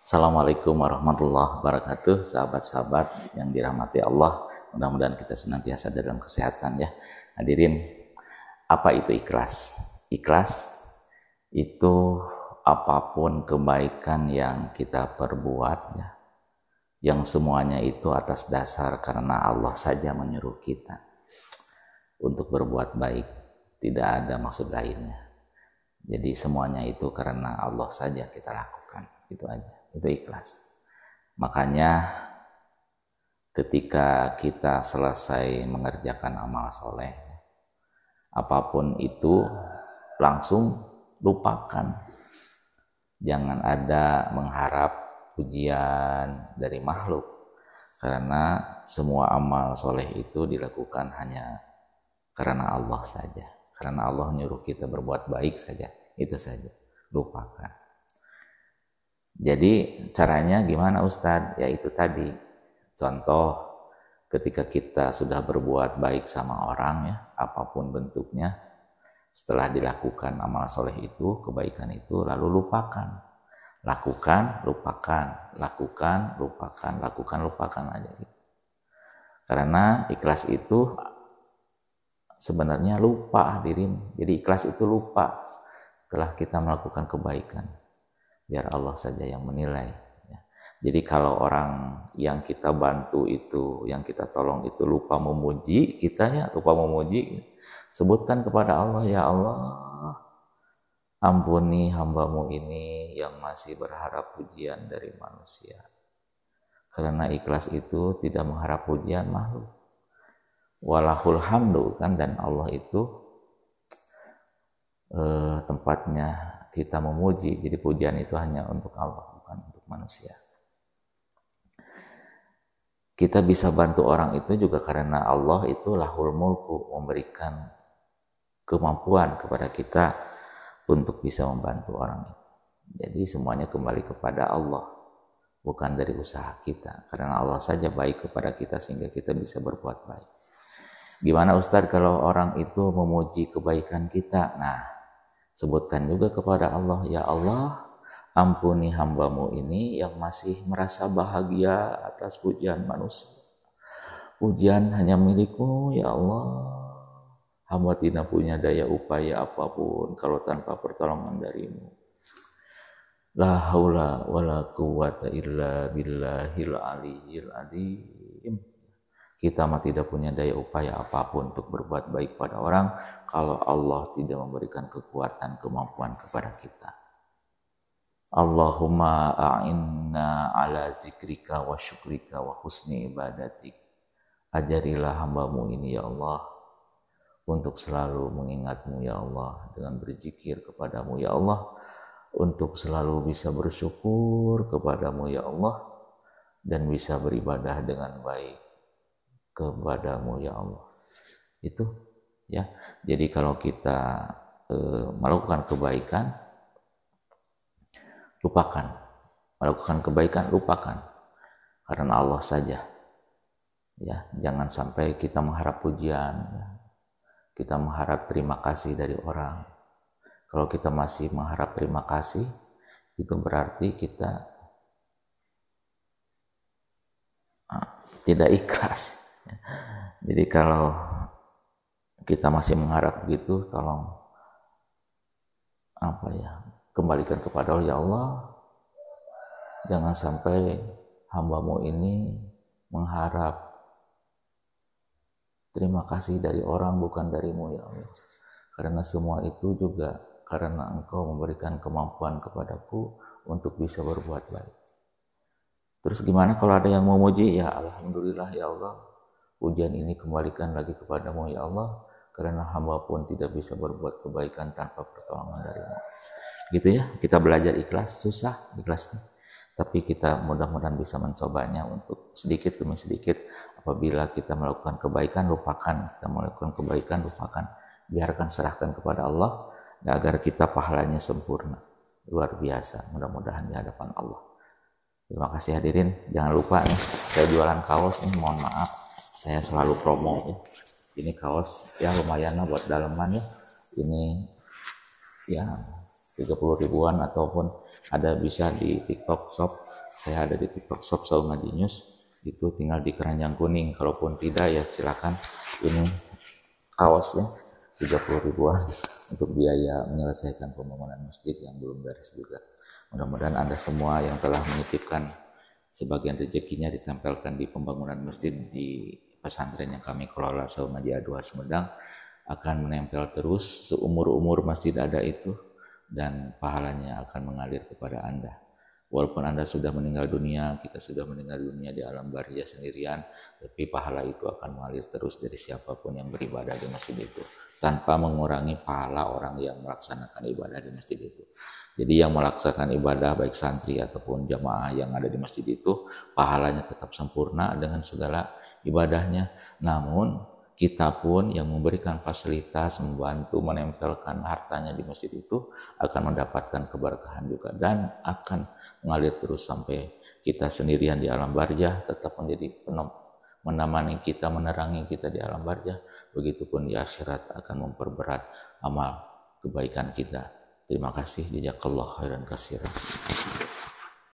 Assalamualaikum warahmatullahi wabarakatuh, sahabat-sahabat yang dirahmati Allah. Mudah-mudahan kita senantiasa dalam kesehatan ya. Hadirin, apa itu ikhlas? Ikhlas itu apapun kebaikan yang kita perbuat ya, yang semuanya itu atas dasar karena Allah saja menyuruh kita untuk berbuat baik, tidak ada maksud lainnya. Jadi semuanya itu karena Allah saja kita lakukan, itu aja. Itu ikhlas. Makanya ketika kita selesai mengerjakan amal soleh, apapun itu langsung lupakan. Jangan ada mengharap pujian dari makhluk, karena semua amal soleh itu dilakukan hanya karena Allah saja. Karena Allah nyuruh kita berbuat baik saja, itu saja. Lupakan. Jadi caranya gimana Ustadz? Ya itu tadi, contoh ketika kita sudah berbuat baik sama orang ya, apapun bentuknya, setelah dilakukan amal soleh itu, kebaikan itu, lalu lupakan. Lakukan, lupakan, lakukan, lupakan, lakukan, lupakan aja gitu. Karena ikhlas itu sebenarnya lupa hadirin. Jadi ikhlas itu lupa setelah kita melakukan kebaikan. Biar Allah saja yang menilai ya. Jadi kalau orang yang kita bantu itu, yang kita tolong itu lupa memuji kita ya, lupa memuji, sebutkan kepada Allah, ya Allah, ampuni hambamu ini yang masih berharap pujian dari manusia. Karena ikhlas itu tidak mengharap pujian makhluk. Walahul hamdu kan, dan Allah itu tempatnya kita memuji. Jadi pujian itu hanya untuk Allah, bukan untuk manusia. Kita bisa bantu orang itu juga karena Allah itu lahul mulku, memberikan kemampuan kepada kita untuk bisa membantu orang itu. Jadi semuanya kembali kepada Allah, bukan dari usaha kita. Karena Allah saja baik kepada kita sehingga kita bisa berbuat baik. Gimana Ustadz kalau orang itu memuji kebaikan kita? Nah, sebutkan juga kepada Allah, ya Allah, ampuni hambamu ini yang masih merasa bahagia atas pujian manusia. Pujian hanya milikmu, ya Allah. Hamba tidak punya daya upaya apapun kalau tanpa pertolongan darimu. La haula wa la quwwata illa billahil aliyyil adzim. Kita mah tidak punya daya upaya apapun untuk berbuat baik pada orang kalau Allah tidak memberikan kekuatan, kemampuan kepada kita. Allahumma a'inna ala zikrika wa syukrika wa husni ibadatik. Ajarilah hambamu ini ya Allah untuk selalu mengingatmu ya Allah, dengan berzikir kepadamu ya Allah, untuk selalu bisa bersyukur kepadamu ya Allah, dan bisa beribadah dengan baik kepadamu ya Allah. Itu ya. Jadi kalau kita melakukan kebaikan, lupakan. Melakukan kebaikan, lupakan. Karena Allah saja. Ya, jangan sampai kita mengharap pujian, ya. Kita mengharap terima kasih dari orang. Kalau kita masih mengharap terima kasih, itu berarti kita tidak ikhlas. Jadi kalau kita masih mengharap begitu, tolong kembalikan kepada Allah, ya Allah, jangan sampai hambamu ini mengharap terima kasih dari orang, bukan darimu ya Allah. Karena semua itu juga karena Engkau memberikan kemampuan kepadaku untuk bisa berbuat baik. Terus gimana kalau ada yang memuji? Ya alhamdulillah ya Allah, pujian ini kembalikan lagi kepadamu ya Allah, karena hamba pun tidak bisa berbuat kebaikan tanpa pertolongan darimu. Gitu ya, kita belajar ikhlas, susah ikhlasnya. Tapi kita mudah-mudahan bisa mencobanya untuk sedikit demi sedikit. Apabila kita melakukan kebaikan, lupakan. Kita melakukan kebaikan, lupakan. Biarkan, serahkan kepada Allah, agar kita pahalanya sempurna. Luar biasa, mudah-mudahan di hadapan Allah. Terima kasih hadirin. Jangan lupa nih, saya jualan kaos nih, mohon maaf. Saya selalu promo ya. Ini kaos ya lumayan lah buat daleman ya. Ini ya 30 ribuan ataupun ada bisa di TikTok Shop. Saya ada di TikTok Shop Sau Ngaji News, itu tinggal di keranjang kuning. Kalaupun tidak ya silakan, ini kaosnya 30 ribuan untuk biaya menyelesaikan pembangunan masjid yang belum beres juga. Mudah-mudahan Anda semua yang telah menitipkan sebagian rezekinya ditempelkan di pembangunan masjid di pesantren yang kami kelola Sau Ngaji A2 Sumedang akan menempel terus seumur-umur masjid ada itu, dan pahalanya akan mengalir kepada Anda. Walaupun Anda sudah meninggal dunia, kita sudah meninggal dunia di alam barzah sendirian, tapi pahala itu akan mengalir terus dari siapapun yang beribadah di masjid itu, tanpa mengurangi pahala orang yang melaksanakan ibadah di masjid itu. Jadi yang melaksanakan ibadah baik santri ataupun jamaah yang ada di masjid itu, pahalanya tetap sempurna dengan segala ibadahnya. Namun kita pun yang memberikan fasilitas, membantu menempelkan hartanya di masjid itu akan mendapatkan keberkahan juga, dan akan mengalir terus sampai kita sendirian di alam barzah tetap menjadi menemani kita, menerangi kita di alam barzah. Begitupun di akhirat akan memperberat amal kebaikan kita. Terima kasih, jazakallahu khairan katsiran.